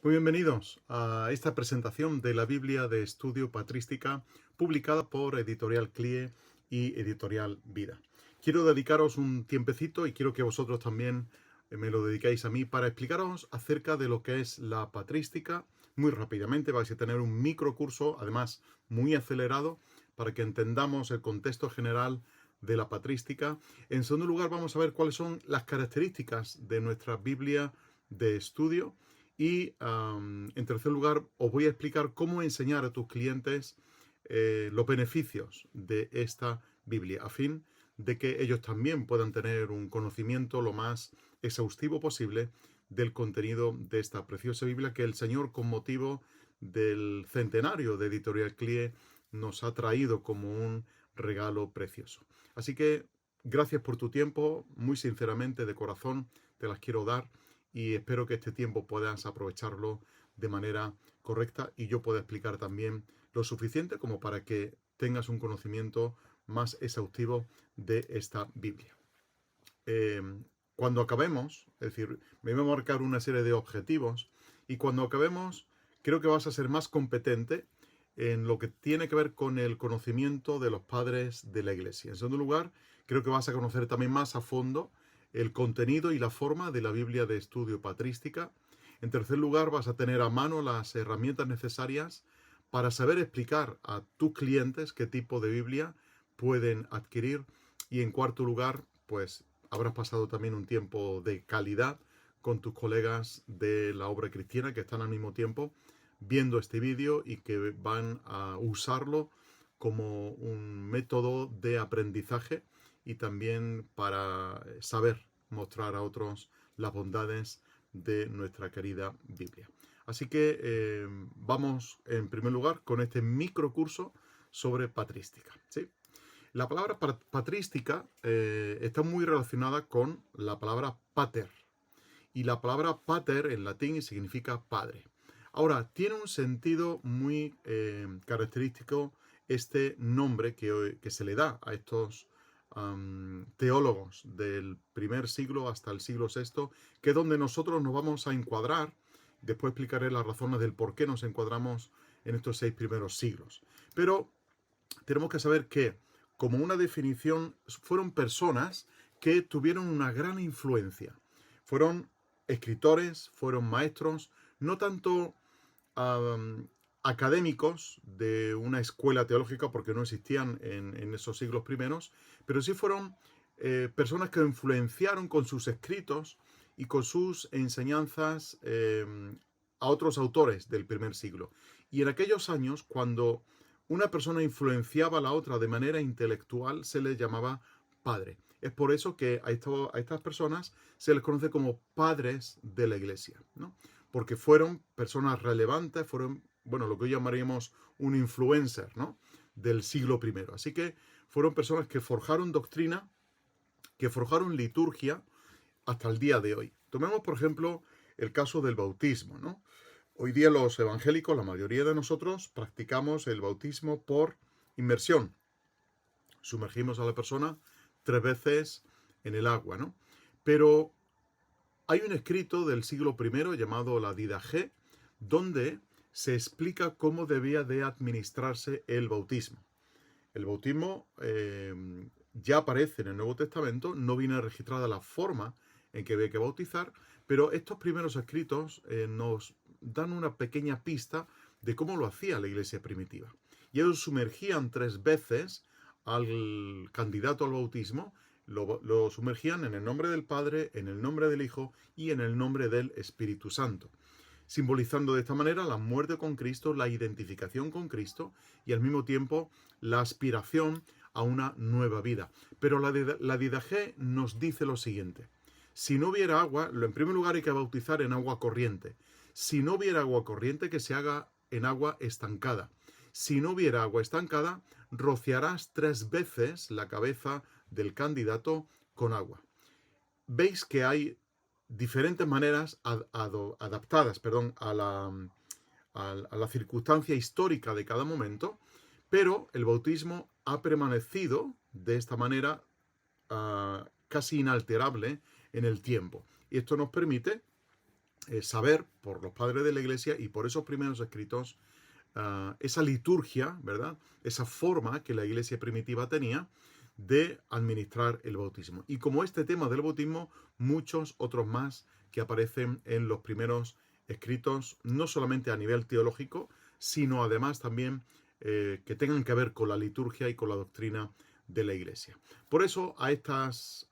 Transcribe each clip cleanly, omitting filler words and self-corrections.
Muy bienvenidos a esta presentación de la Biblia de Estudio Patrística publicada por Editorial CLIE y Editorial Vida. Quiero dedicaros un tiempecito y quiero que vosotros también me lo dediquéis a mí para explicaros acerca de lo que es la patrística. Muy rápidamente vais a tener un microcurso, además muy acelerado, para que entendamos el contexto general de la patrística. En segundo lugar, vamos a ver cuáles son las características de nuestra Biblia de estudio. Y en tercer lugar, os voy a explicar cómo enseñar a tus clientes los beneficios de esta Biblia, a fin de que ellos también puedan tener un conocimiento lo más exhaustivo posible del contenido de esta preciosa Biblia que el Señor, con motivo del centenario de Editorial CLIE, nos ha traído como un regalo precioso. Así que gracias por tu tiempo, muy sinceramente, de corazón, te las quiero dar y espero que este tiempo puedas aprovecharlo de manera correcta y yo pueda explicar también lo suficiente como para que tengas un conocimiento más exhaustivo de esta Biblia. Eh, Cuando acabemos, es decir, me voy a marcar una serie de objetivos y cuando acabemos creo que vas a ser más competente en lo que tiene que ver con el conocimiento de los padres de la Iglesia. En segundo lugar, creo que vas a conocer también más a fondo el contenido y la forma de la Biblia de estudio patrística. En tercer lugar, vas a tener a mano las herramientas necesarias para saber explicar a tus clientes qué tipo de Biblia pueden adquirir. Y en cuarto lugar, pues habrás pasado también un tiempo de calidad con tus colegas de la obra cristiana que están al mismo tiempo viendo este vídeo y que van a usarlo como un método de aprendizaje y también para saber mostrar a otros las bondades de nuestra querida Biblia. Así que vamos en primer lugar con este microcurso sobre patrística. ¿Sí? La palabra patrística está muy relacionada con la palabra pater. Y la palabra pater en latín significa padre. Ahora, tiene un sentido muy característico este nombre que se le da a estos teólogos del primer siglo hasta el siglo VI, que es donde nosotros nos vamos a encuadrar. Después explicaré las razones del por qué nos encuadramos en estos 6 primeros siglos. Pero tenemos que saber que, como una definición, fueron personas que tuvieron una gran influencia. Fueron escritores, fueron maestros, no tanto académicos de una escuela teológica, porque no existían en esos siglos primeros, pero sí fueron personas que influenciaron con sus escritos y con sus enseñanzas a otros autores del primer siglo. Y en aquellos años, cuando una persona influenciaba a la otra de manera intelectual, se les llamaba padre. Es por eso que a estas personas se les conoce como padres de la iglesia, ¿no? Porque fueron personas relevantes, fueron, bueno, lo que hoy llamaríamos un influencer, ¿no? Del siglo I. Así que fueron personas que forjaron doctrina, que forjaron liturgia hasta el día de hoy. Tomemos, por ejemplo, el caso del bautismo, ¿no? Hoy día los evangélicos, la mayoría de nosotros, practicamos el bautismo por inmersión. Sumergimos a la persona 3 veces en el agua, ¿no? Pero hay un escrito del siglo I llamado la Didaché, donde se explica cómo debía de administrarse el bautismo. El bautismo ya aparece en el Nuevo Testamento, no viene registrada la forma en que había que bautizar, pero estos primeros escritos nos dan una pequeña pista de cómo lo hacía la iglesia primitiva. Y ellos sumergían 3 veces al candidato al bautismo, lo sumergían en el nombre del Padre, en el nombre del Hijo y en el nombre del Espíritu Santo, simbolizando de esta manera la muerte con Cristo, la identificación con Cristo y al mismo tiempo la aspiración a una nueva vida. Pero la Didaché nos dice lo siguiente: si no hubiera agua, en primer lugar hay que bautizar en agua corriente. Si no hubiera agua corriente, que se haga en agua estancada. Si no hubiera agua estancada, rociarás 3 veces la cabeza del candidato con agua. Veis que hay diferentes maneras adaptadas a la circunstancia histórica de cada momento, pero el bautismo ha permanecido de esta manera casi inalterable en el tiempo. Y esto nos permite saber por los padres de la Iglesia y por esos primeros escritos esa liturgia, ¿verdad? Esa forma que la Iglesia primitiva tenía de administrar el bautismo. Y como este tema del bautismo, muchos otros más que aparecen en los primeros escritos, no solamente a nivel teológico, sino además también que tengan que ver con la liturgia y con la doctrina de la Iglesia. Por eso a estas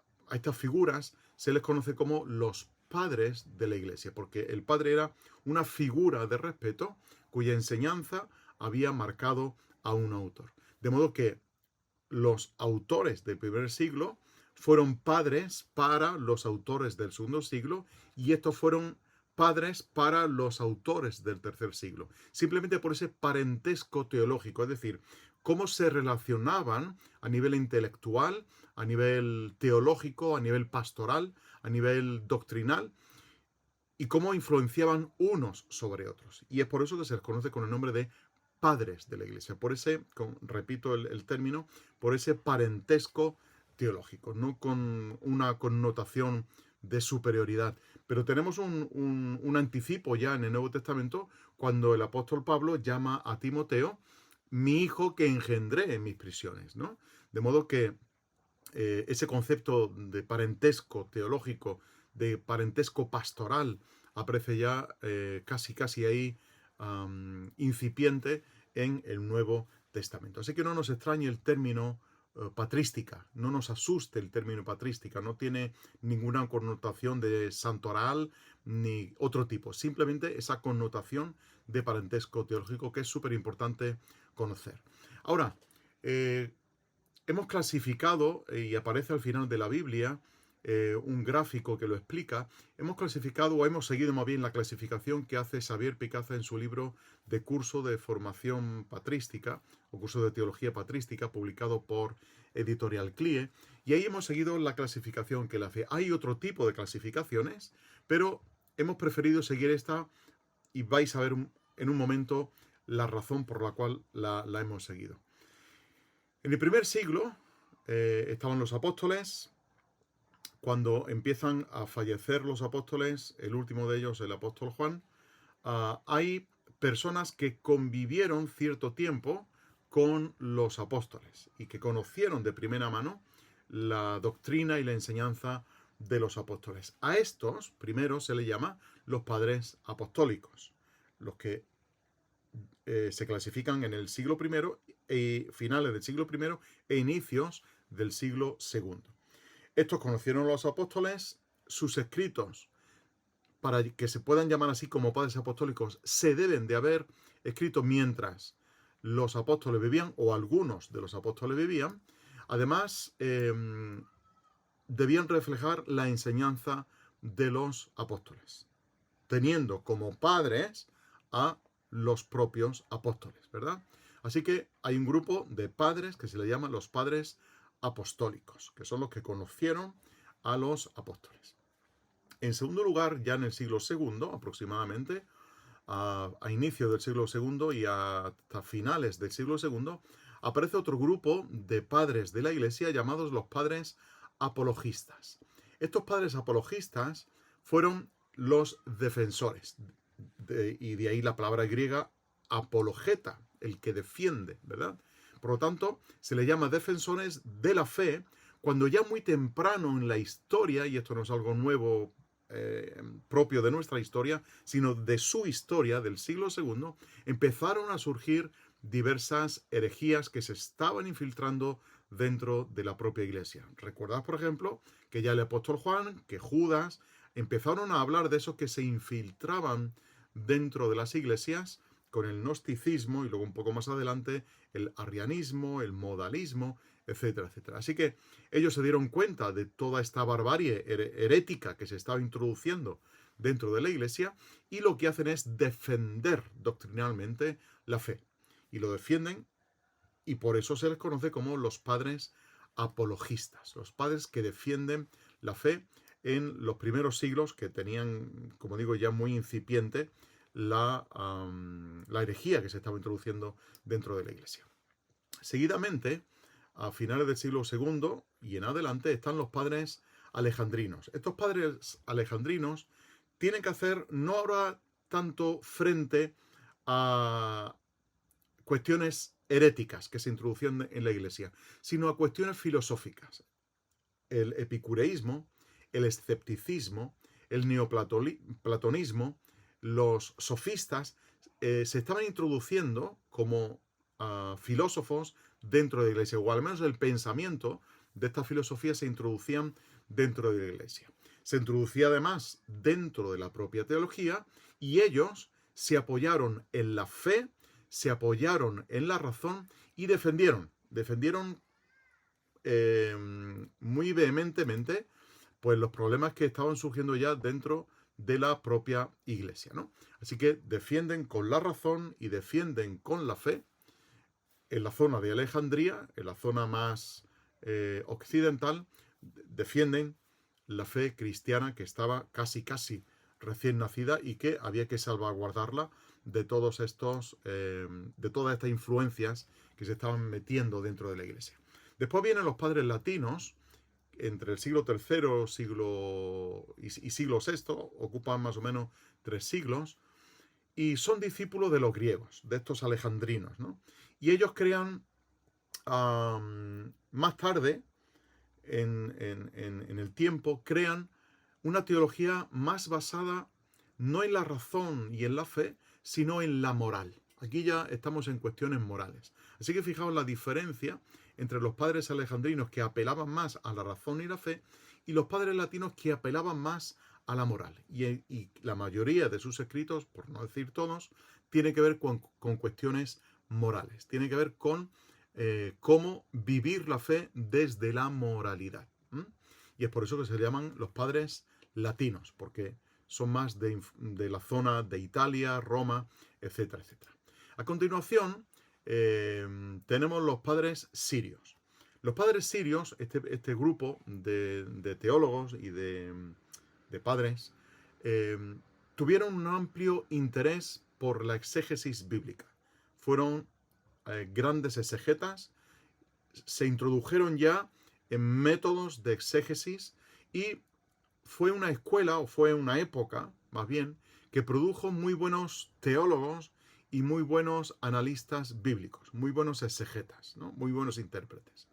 figuras se les conoce como los padres de la Iglesia, porque el padre era una figura de respeto cuya enseñanza había marcado a un autor. De modo que los autores del primer siglo fueron padres para los autores del segundo siglo y estos fueron padres para los autores del tercer siglo. Simplemente por ese parentesco teológico, es decir, cómo se relacionaban a nivel intelectual, a nivel teológico, a nivel pastoral, a nivel doctrinal, y cómo influenciaban unos sobre otros. Y es por eso que se les conoce con el nombre de padres de la Iglesia, por ese, repito el término, por ese parentesco teológico, no con una connotación de superioridad. Pero tenemos un anticipo ya en el Nuevo Testamento cuando el apóstol Pablo llama a Timoteo mi hijo que engendré en mis prisiones, ¿no? De modo que ese concepto de parentesco teológico, de parentesco pastoral, aparece ya casi ahí incipiente en el Nuevo Testamento. Así que no nos extrañe el término patrística, no nos asuste el término patrística, no tiene ninguna connotación de santoral ni otro tipo, simplemente esa connotación de parentesco teológico que es súper importante conocer. Ahora, hemos clasificado, y aparece al final de la Biblia, un gráfico que lo explica. Hemos clasificado, o hemos seguido más bien la clasificación que hace Xavier Picaza en su libro de curso de formación patrística, o curso de teología patrística, publicado por Editorial CLIE, y ahí hemos seguido la clasificación que él hace. Hay otro tipo de clasificaciones, pero hemos preferido seguir esta, y vais a ver en un momento la razón por la cual la hemos seguido. En el primer siglo estaban los apóstoles. Cuando empiezan a fallecer los apóstoles, el último de ellos, el apóstol Juan, hay personas que convivieron cierto tiempo con los apóstoles y que conocieron de primera mano la doctrina y la enseñanza de los apóstoles. A estos primero se les llama los padres apostólicos, los que se clasifican en el siglo I, finales del siglo I e inicios del siglo II. Estos conocieron a los apóstoles, sus escritos, para que se puedan llamar así como padres apostólicos, se deben de haber escrito mientras los apóstoles vivían, o algunos de los apóstoles vivían. Además, debían reflejar la enseñanza de los apóstoles, teniendo como padres a los propios apóstoles, ¿verdad? Así que hay un grupo de padres que se le llaman los padres apostólicos, que son los que conocieron a los apóstoles. En segundo lugar, ya en el siglo II, aproximadamente, a inicios del siglo II y hasta finales del siglo II, aparece otro grupo de padres de la Iglesia llamados los padres apologistas. Estos padres apologistas fueron los defensores, y de ahí la palabra griega apologeta, el que defiende, ¿verdad? Por lo tanto, se le llama defensores de la fe cuando ya muy temprano en la historia, y esto no es algo nuevo propio de nuestra historia, sino de su historia del siglo II, empezaron a surgir diversas herejías que se estaban infiltrando dentro de la propia iglesia. Recordad, por ejemplo, que ya el apóstol Juan, que Judas, empezaron a hablar de esos que se infiltraban dentro de las iglesias con el gnosticismo y luego un poco más adelante el arrianismo, el modalismo, etcétera, etcétera. Así que ellos se dieron cuenta de toda esta barbarie herética que se estaba introduciendo dentro de la iglesia y lo que hacen es defender doctrinalmente la fe. Y lo defienden y por eso se les conoce como los padres apologistas, los padres que defienden la fe en los primeros siglos que tenían, como digo, ya muy incipiente la herejía que se estaba introduciendo dentro de la iglesia. Seguidamente, a finales del siglo II y en adelante, están los padres alejandrinos. Estos padres alejandrinos tienen que hacer no ahora tanto frente a cuestiones heréticas que se introducían en la Iglesia, sino a cuestiones filosóficas. El epicureísmo, el escepticismo, el neoplatonismo, los sofistas se estaban introduciendo como filósofos dentro de la Iglesia, o al menos el pensamiento de estas filosofías se introducían dentro de la Iglesia. Se introducía además dentro de la propia teología y ellos se apoyaron en la fe, se apoyaron en la razón y defendieron muy vehementemente pues los problemas que estaban surgiendo ya dentro de la propia Iglesia, ¿no? Así que defienden con la razón y defienden con la fe. En la zona de Alejandría, en la zona más occidental, defienden la fe cristiana que estaba casi recién nacida y que había que salvaguardarla de todas estas influencias que se estaban metiendo dentro de la Iglesia. Después vienen los padres latinos, entre el siglo III y siglo VI, ocupan más o menos 3 siglos, y son discípulos de los griegos, de estos alejandrinos, ¿no? Y ellos crean más tarde, en el tiempo, crean una teología más basada no en la razón y en la fe, sino en la moral. Aquí ya estamos en cuestiones morales. Así que fijaos la diferencia entre los padres alejandrinos que apelaban más a la razón y la fe y los padres latinos que apelaban más a la moral. Y la mayoría de sus escritos, por no decir todos, tiene que ver con cuestiones morales. Tiene que ver con cómo vivir la fe desde la moralidad. Y es por eso que se llaman los padres latinos, porque son más de la zona de Italia, Roma, etcétera, etcétera. A continuación, tenemos los padres sirios. Los padres sirios, este grupo de teólogos y de padres, tuvieron un amplio interés por la exégesis bíblica. Fueron grandes exegetas, se introdujeron ya en métodos de exégesis y fue una escuela, o fue una época, más bien, que produjo muy buenos teólogos y muy buenos analistas bíblicos, muy buenos exegetas, ¿no? Muy buenos intérpretes.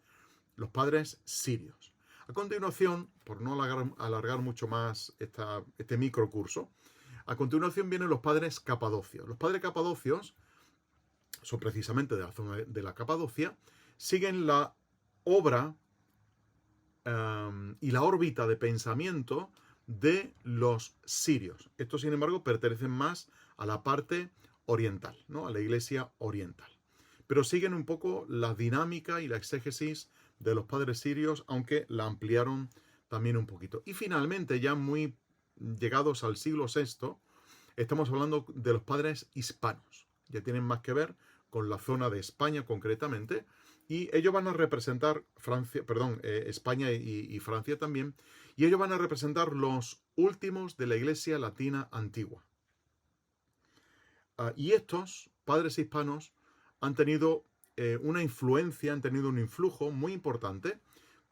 Los padres sirios. A continuación, por no alargar mucho más este microcurso, a continuación vienen los padres capadocios. Los padres capadocios son precisamente de la zona de la Capadocia, siguen la obra y la órbita de pensamiento de los sirios. Estos, sin embargo, pertenecen más a la parte oriental, ¿no? A la iglesia oriental. Pero siguen un poco la dinámica y la exégesis de los padres sirios, aunque la ampliaron también un poquito. Y finalmente, ya muy llegados al siglo VI, estamos hablando de los padres hispanos. Ya tienen más que ver con la zona de España concretamente, y ellos van a representar España y Francia también, y ellos van a representar los últimos de la Iglesia Latina antigua. Y estos padres hispanos han tenido una influencia, han tenido un influjo muy importante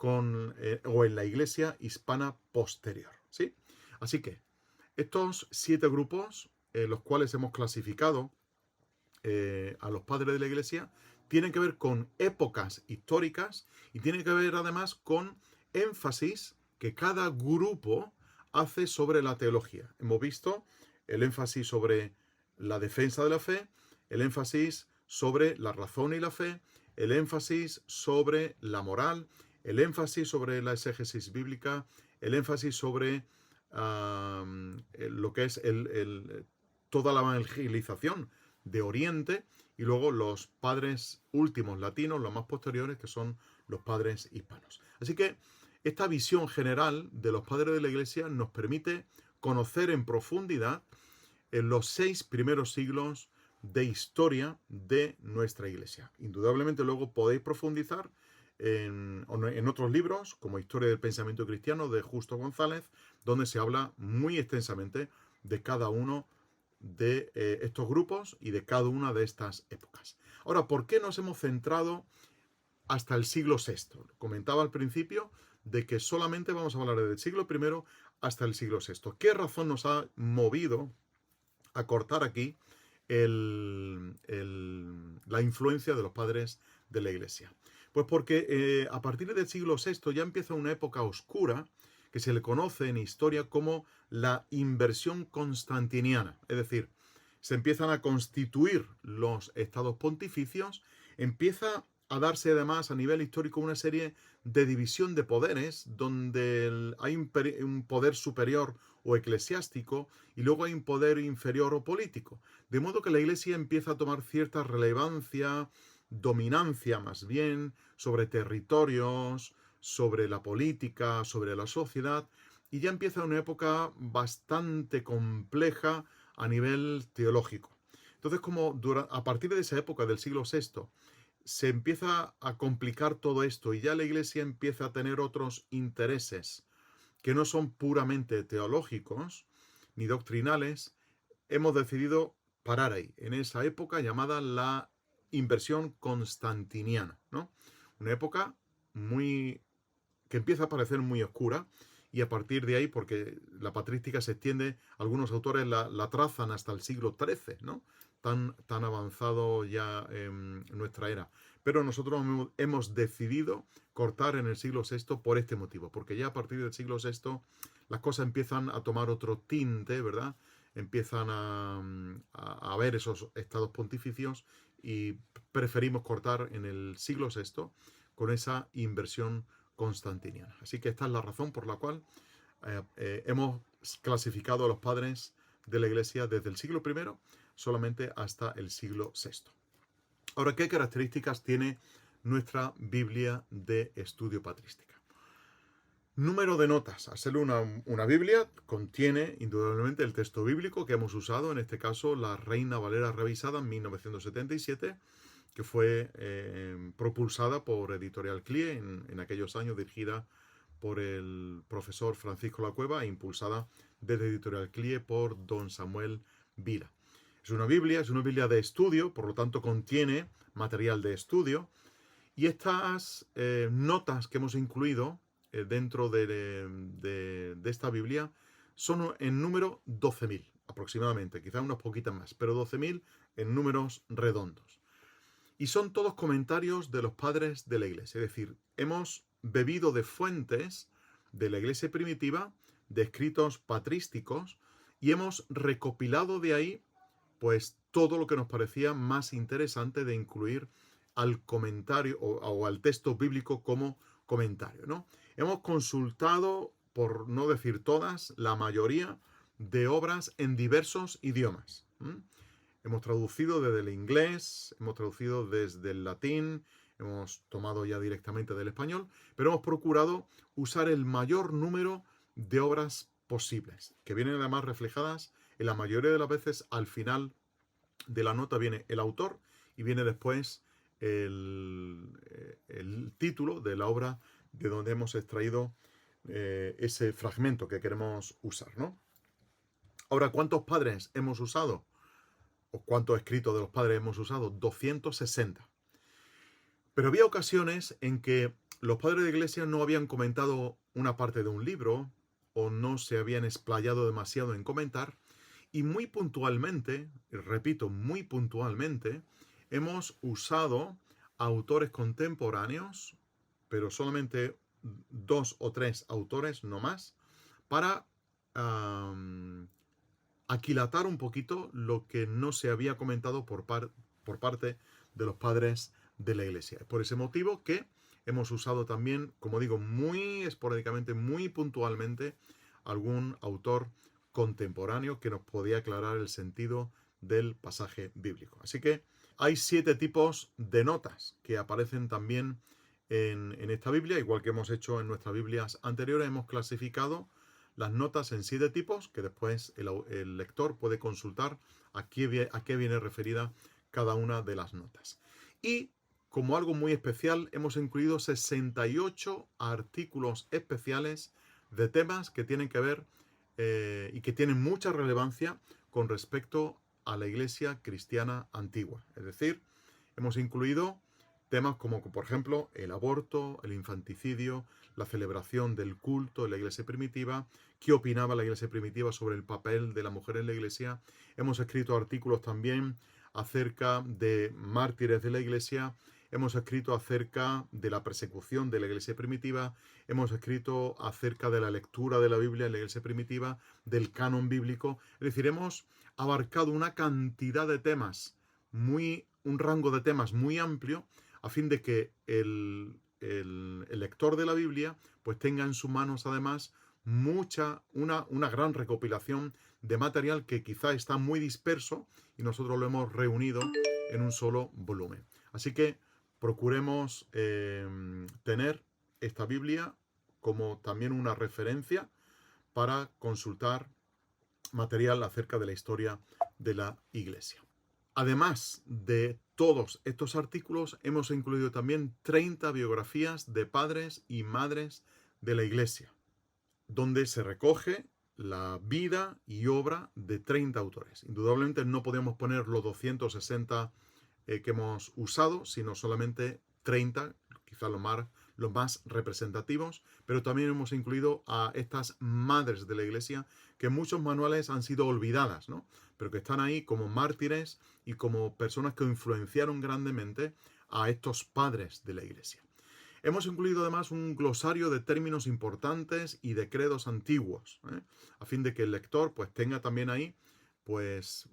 en la Iglesia hispana posterior, ¿sí? Así que estos 7 grupos, los cuales hemos clasificado a los padres de la Iglesia, tienen que ver con épocas históricas y tienen que ver además con énfasis que cada grupo hace sobre la teología. Hemos visto el énfasis sobre la defensa de la fe, el énfasis sobre la razón y la fe, el énfasis sobre la moral, el énfasis sobre la exégesis bíblica, el énfasis sobre lo que es toda la evangelización de Oriente, y luego los padres últimos latinos, los más posteriores, que son los padres hispanos. Así que esta visión general de los padres de la Iglesia nos permite conocer en profundidad en los 6 primeros siglos de historia de nuestra Iglesia. Indudablemente luego podéis profundizar en otros libros, como Historia del Pensamiento Cristiano de Justo González, donde se habla muy extensamente de cada uno de estos grupos y de cada una de estas épocas. Ahora, ¿por qué nos hemos centrado hasta el siglo VI? Comentaba al principio de que solamente vamos a hablar del siglo I hasta el siglo VI. ¿Qué razón nos ha movido a cortar aquí la influencia de los padres de la Iglesia? Pues porque a partir del siglo VI ya empieza una época oscura que se le conoce en historia como la inversión constantiniana. Es decir, se empiezan a constituir los estados pontificios, empieza a darse además a nivel histórico una serie de división de poderes, donde hay un poder superior o eclesiástico y luego hay un poder inferior o político. De modo que la Iglesia empieza a tomar cierta relevancia, dominancia más bien, sobre territorios, sobre la política, sobre la sociedad, y ya empieza una época bastante compleja a nivel teológico. Entonces, como a partir de esa época del siglo VI se empieza a complicar todo esto y ya la Iglesia empieza a tener otros intereses que no son puramente teológicos ni doctrinales, hemos decidido parar ahí, en esa época llamada la inversión constantiniana, ¿no? Una época que empieza a parecer muy oscura, y a partir de ahí, porque la patrística se extiende, algunos autores la trazan hasta el siglo XIII, ¿no? Tan avanzado ya en nuestra era. Pero nosotros hemos decidido cortar en el siglo VI por este motivo, porque ya a partir del siglo VI las cosas empiezan a tomar otro tinte, ¿verdad? Empiezan a ver esos estados pontificios y preferimos cortar en el siglo VI con esa inversión constantiniana. Así que esta es la razón por la cual hemos clasificado a los padres de la Iglesia desde el siglo I solamente hasta el siglo VI. Ahora, ¿qué características tiene nuestra Biblia de estudio patrística? Número de notas. Al ser una Biblia, contiene indudablemente el texto bíblico que hemos usado, en este caso la Reina Valera revisada en 1977, que fue propulsada por Editorial CLIE en aquellos años, dirigida por el profesor Francisco Lacueva e impulsada desde Editorial CLIE por don Samuel Vila. Es una Biblia de estudio, por lo tanto contiene material de estudio, y estas notas que hemos incluido dentro de esta Biblia son en número 12.000 aproximadamente, quizá unas poquitas más, pero 12.000 en números redondos. Y son todos comentarios de los padres de la Iglesia, es decir, hemos bebido de fuentes de la Iglesia primitiva, de escritos patrísticos, y hemos recopilado de ahí pues todo lo que nos parecía más interesante de incluir al comentario o al texto bíblico como comentario, ¿no? Hemos consultado, por no decir todas, la mayoría de obras en diversos idiomas. Hemos traducido desde el inglés, hemos traducido desde el latín, hemos tomado ya directamente del español, pero hemos procurado usar el mayor número de obras posibles, que vienen además reflejadas en la mayoría de las veces. Al final de la nota viene el autor y viene después el título de la obra de donde hemos extraído ese fragmento que queremos usar, ¿no? Ahora, ¿cuántos padres hemos usado? ¿O cuántos escritos de los padres hemos usado? 260. Pero había ocasiones en que los padres de Iglesia no habían comentado una parte de un libro o no se habían explayado demasiado en comentar, y muy puntualmente, repito, muy puntualmente, hemos usado autores contemporáneos, pero solamente 2 o 3 autores, no más, para aquilatar un poquito lo que no se había comentado por parte de los padres de la Iglesia. Es por ese motivo que hemos usado también, como digo, muy esporádicamente, muy puntualmente, algún autor contemporáneo que nos podía aclarar el sentido del pasaje bíblico. Así que hay 7 tipos de notas que aparecen también en esta Biblia, igual que hemos hecho en nuestras Biblias anteriores. Hemos clasificado las notas en 7 tipos que después el lector puede consultar a qué viene referida cada una de las notas. Y como algo muy especial, hemos incluido 68 artículos especiales de temas que tienen que ver y que tienen mucha relevancia con respecto a la Iglesia cristiana antigua. Es decir, hemos incluido temas como, por ejemplo, el aborto, el infanticidio, la celebración del culto en la iglesia primitiva, qué opinaba la iglesia primitiva sobre el papel de la mujer en la iglesia. Hemos escrito artículos también acerca de mártires de la iglesia. Hemos escrito acerca de la persecución de la iglesia primitiva. Hemos escrito acerca de la lectura de la Biblia en la iglesia primitiva, del canon bíblico. Es decir, hemos abarcado una cantidad de temas, un rango de temas muy amplio, a fin de que el lector de la Biblia pues tenga en sus manos además una gran recopilación de material que quizá está muy disperso y nosotros lo hemos reunido en un solo volumen. Así que procuremos tener esta Biblia como también una referencia para consultar material acerca de la historia de la Iglesia. Además de todos estos artículos, hemos incluido también 30 biografías de padres y madres de la Iglesia, donde se recoge la vida y obra de 30 autores. Indudablemente no podemos poner los 260 que hemos usado, sino solamente 30, quizá los más representativos, pero también hemos incluido a estas madres de la Iglesia que en muchos manuales han sido olvidadas, ¿no? Pero que están ahí como mártires y como personas que influenciaron grandemente a estos padres de la Iglesia. Hemos incluido además un glosario de términos importantes y de credos antiguos, a fin de que el lector pues tenga también ahí pues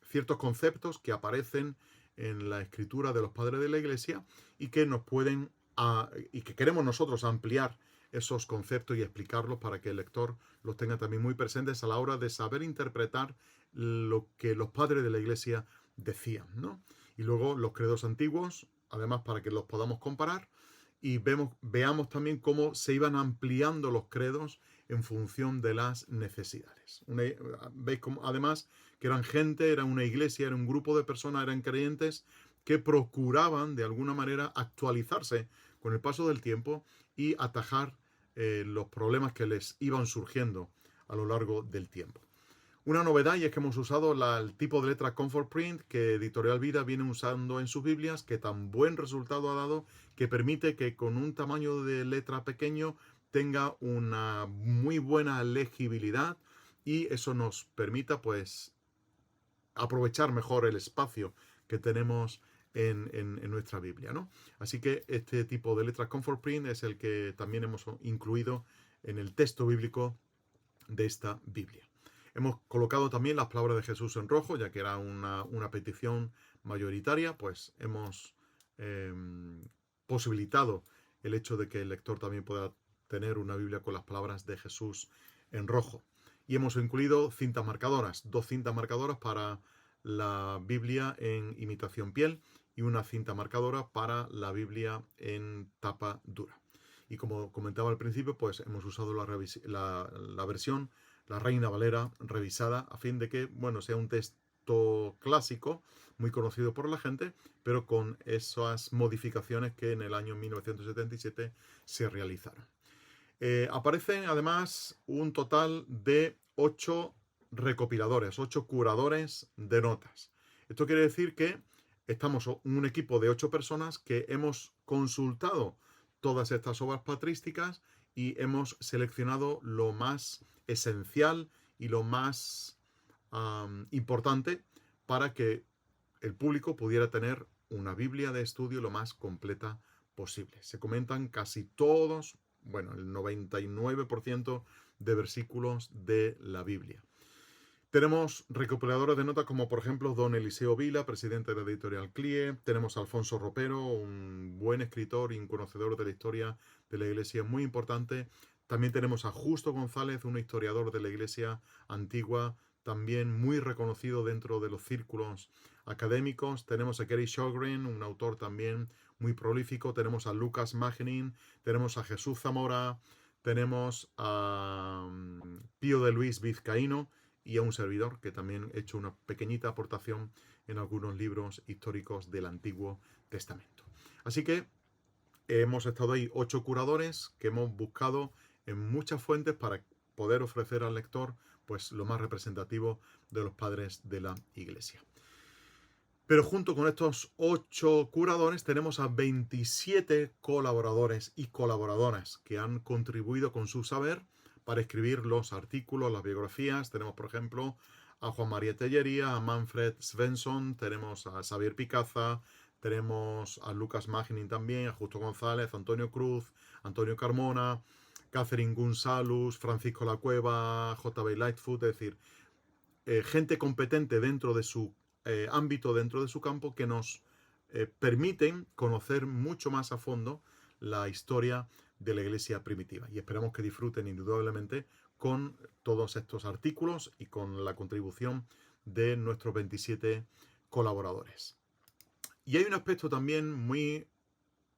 ciertos conceptos que aparecen en la escritura de los padres de la Iglesia y que y que queremos nosotros ampliar esos conceptos y explicarlos para que el lector los tenga también muy presentes a la hora de saber interpretar lo que los padres de la Iglesia decían, ¿no? Y luego los credos antiguos, además para que los podamos comparar y veamos también cómo se iban ampliando los credos en función de las necesidades. Veis cómo, además, que eran gente, era una iglesia, era un grupo de personas, eran creyentes que procuraban de alguna manera actualizarse con el paso del tiempo y atajar los problemas que les iban surgiendo a lo largo del tiempo. Una novedad y es que hemos usado el tipo de letra Comfort Print que Editorial Vida viene usando en sus Biblias, que tan buen resultado ha dado, que permite que con un tamaño de letra pequeño tenga una muy buena legibilidad y eso nos permita pues aprovechar mejor el espacio que tenemos en nuestra Biblia, ¿no? Así que este tipo de letras Comfort Print es el que también hemos incluido en el texto bíblico de esta Biblia. Hemos colocado también las palabras de Jesús en rojo, ya que era una petición mayoritaria, pues hemos posibilitado el hecho de que el lector también pueda tener una Biblia con las palabras de Jesús en rojo. Y hemos incluido cintas marcadoras, 2 cintas marcadoras para la Biblia en imitación piel y una cinta marcadora para la Biblia en tapa dura. Y como comentaba al principio, pues hemos usado la versión, la Reina Valera revisada, a fin de que, bueno, sea un texto clásico, muy conocido por la gente, pero con esas modificaciones que en el año 1977 se realizaron. Aparecen además un total de 8 recopiladores, 8 curadores de notas. Esto quiere decir que estamos un equipo de 8 personas que hemos consultado todas estas obras patrísticas y hemos seleccionado lo más esencial y lo más importante para que el público pudiera tener una Biblia de estudio lo más completa posible. Se comentan casi todos, bueno, el 99% de versículos de la Biblia. Tenemos recopiladores de notas como por ejemplo don Eliseo Vila, presidente de la editorial CLIE. Tenemos a Alfonso Ropero, un buen escritor y un conocedor de la historia de la Iglesia muy importante. También tenemos a Justo González, un historiador de la Iglesia antigua, también muy reconocido dentro de los círculos académicos. Tenemos a Gary Shogren, un autor también muy prolífico. Tenemos a Lucas Magnin, tenemos a Jesús Zamora, tenemos a Pío de Luis Vizcaíno, y a un servidor que también he hecho una pequeñita aportación en algunos libros históricos del Antiguo Testamento. Así que hemos estado ahí 8 curadores que hemos buscado en muchas fuentes para poder ofrecer al lector pues lo más representativo de los padres de la Iglesia. Pero junto con estos 8 curadores tenemos a 27 colaboradores y colaboradoras que han contribuido con su saber para escribir los artículos, las biografías. Tenemos, por ejemplo, a Juan María Tellería, a Manfred Svensson, tenemos a Xavier Picaza, tenemos a Lucas Magnin también, a Justo González, Antonio Cruz, Antonio Carmona, Catherine Gunsalus, Francisco La Cueva, J.B. Lightfoot, es decir, gente competente dentro de su ámbito, dentro de su campo, que nos permiten conocer mucho más a fondo la historia de la iglesia primitiva. Y esperamos que disfruten indudablemente con todos estos artículos y con la contribución de nuestros 27 colaboradores. Y hay un aspecto también muy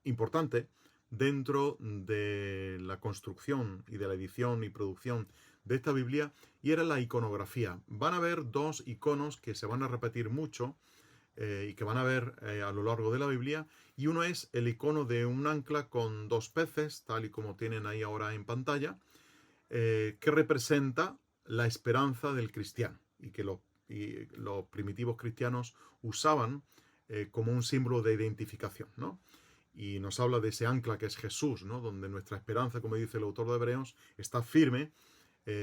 importante dentro de la construcción y de la edición y producción de esta Biblia, y era la iconografía. Van a haber 2 iconos que se van a repetir mucho y que van a ver a lo largo de la Biblia, y uno es el icono de un ancla con 2 peces, tal y como tienen ahí ahora en pantalla, que representa la esperanza del cristiano y que los primitivos cristianos usaban como un símbolo de identificación, ¿no? Y nos habla de ese ancla que es Jesús, ¿no? Donde nuestra esperanza, como dice el autor de Hebreos, está firme,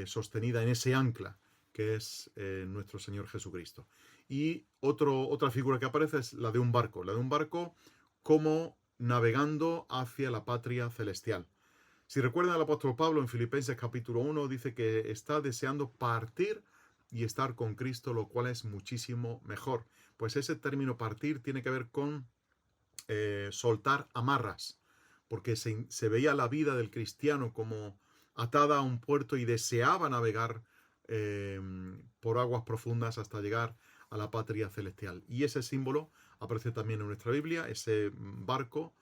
sostenida en ese ancla que es nuestro Señor Jesucristo. Y otra figura que aparece es la de un barco como navegando hacia la patria celestial. Si recuerdan, el apóstol Pablo en Filipenses capítulo 1 dice que está deseando partir y estar con Cristo, lo cual es muchísimo mejor. Pues ese término partir tiene que ver con soltar amarras, porque se veía la vida del cristiano como atada a un puerto y deseaba navegar por aguas profundas hasta llegar a la patria celestial. Y ese símbolo aparece también en nuestra Biblia, ese barco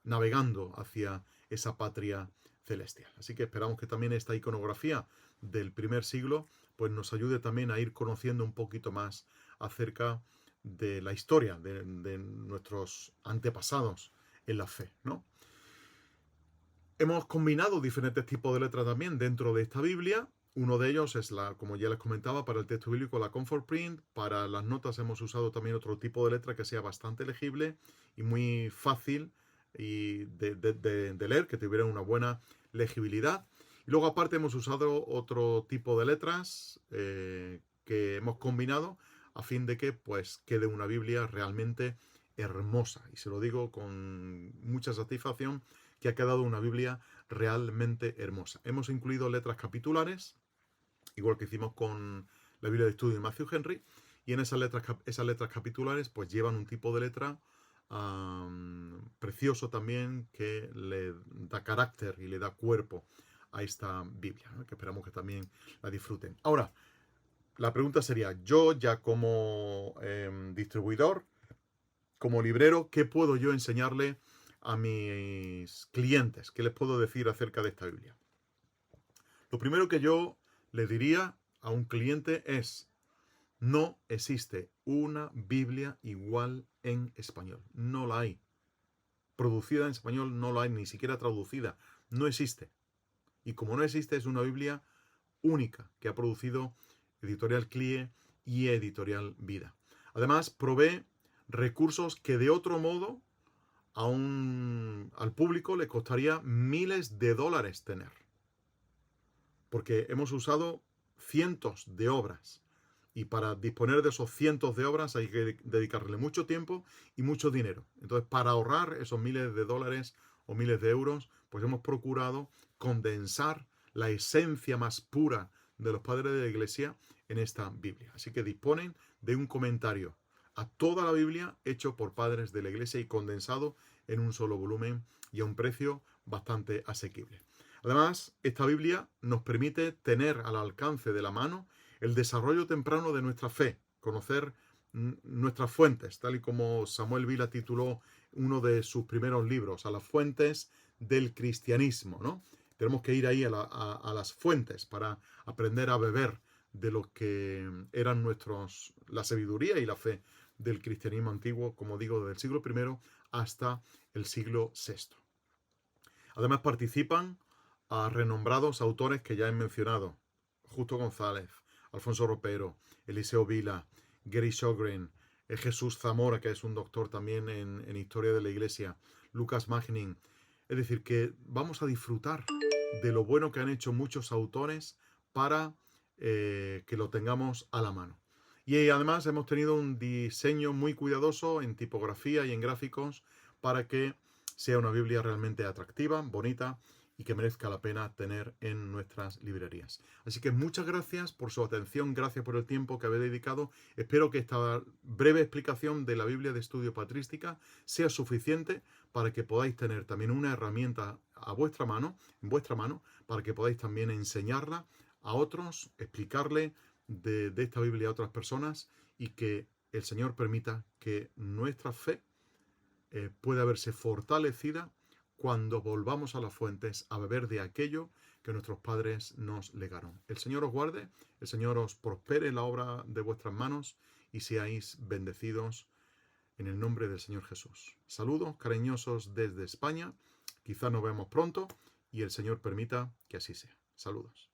navegando hacia esa patria celestial. Así que esperamos que también esta iconografía del primer siglo pues nos ayude también a ir conociendo un poquito más acerca de la historia de nuestros antepasados en la fe, ¿no? Hemos combinado diferentes tipos de letras también dentro de esta Biblia. Uno de ellos es, como ya les comentaba, para el texto bíblico, la Comfort Print. Para las notas hemos usado también otro tipo de letra que sea bastante legible y muy fácil de leer, que tuviera una buena legibilidad. Y luego aparte hemos usado otro tipo de letras que hemos combinado a fin de que pues quede una Biblia realmente hermosa. Y se lo digo con mucha satisfacción, que ha quedado una Biblia realmente hermosa. Hemos incluido letras capitulares, igual que hicimos con la Biblia de estudio de Matthew Henry, y en esas letras capitulares pues llevan un tipo de letra precioso también, que le da carácter y le da cuerpo a esta Biblia, ¿no? Que esperamos que también la disfruten. Ahora, la pregunta sería, yo ya como distribuidor, como librero, ¿qué puedo yo enseñarle a mis clientes? ¿Qué les puedo decir acerca de esta Biblia? Lo primero que yo le diría a un cliente es: no existe una Biblia igual en español. No la hay. Producida en español no la hay, ni siquiera traducida. No existe. Y como no existe, es una Biblia única que ha producido Editorial CLIE y Editorial Vida. Además, provee recursos que de otro modo al público le costaría miles de dólares tener. Porque hemos usado cientos de obras. Y para disponer de esos cientos de obras hay que dedicarle mucho tiempo y mucho dinero. Entonces, para ahorrar esos miles de dólares o miles de euros, pues hemos procurado condensar la esencia más pura de los padres de la Iglesia en esta Biblia. Así que disponen de un comentario a toda la Biblia hecho por padres de la Iglesia y condensado en un solo volumen y a un precio bastante asequible. Además, esta Biblia nos permite tener al alcance de la mano el desarrollo temprano de nuestra fe, conocer nuestras fuentes, tal y como Samuel Vila tituló uno de sus primeros libros, a las fuentes del cristianismo, ¿no? Tenemos que ir ahí a las fuentes para aprender a beber de lo que eran la sabiduría y la fe del cristianismo antiguo, como digo, desde el siglo I hasta el siglo VI. Además participan a renombrados autores que ya he mencionado: Justo González, Alfonso Ropero, Eliseo Vila, Gary Sjogren, Jesús Zamora, que es un doctor también en historia de la Iglesia, Lucas Magnin. Es decir, que vamos a disfrutar de lo bueno que han hecho muchos autores para que lo tengamos a la mano. Y además hemos tenido un diseño muy cuidadoso en tipografía y en gráficos para que sea una Biblia realmente atractiva, bonita y que merezca la pena tener en nuestras librerías. Así que muchas gracias por su atención, gracias por el tiempo que habéis dedicado. Espero que esta breve explicación de la Biblia de Estudio Patrística sea suficiente para que podáis tener también una herramienta a vuestra mano, en vuestra mano, para que podáis también enseñarla a otros, explicarle de esta Biblia a otras personas y que el Señor permita que nuestra fe pueda verse fortalecida cuando volvamos a las fuentes a beber de aquello que nuestros padres nos legaron. El Señor os guarde, el Señor os prospere en la obra de vuestras manos y seáis bendecidos en el nombre del Señor Jesús. Saludos cariñosos desde España, quizá nos vemos pronto y el Señor permita que así sea. Saludos.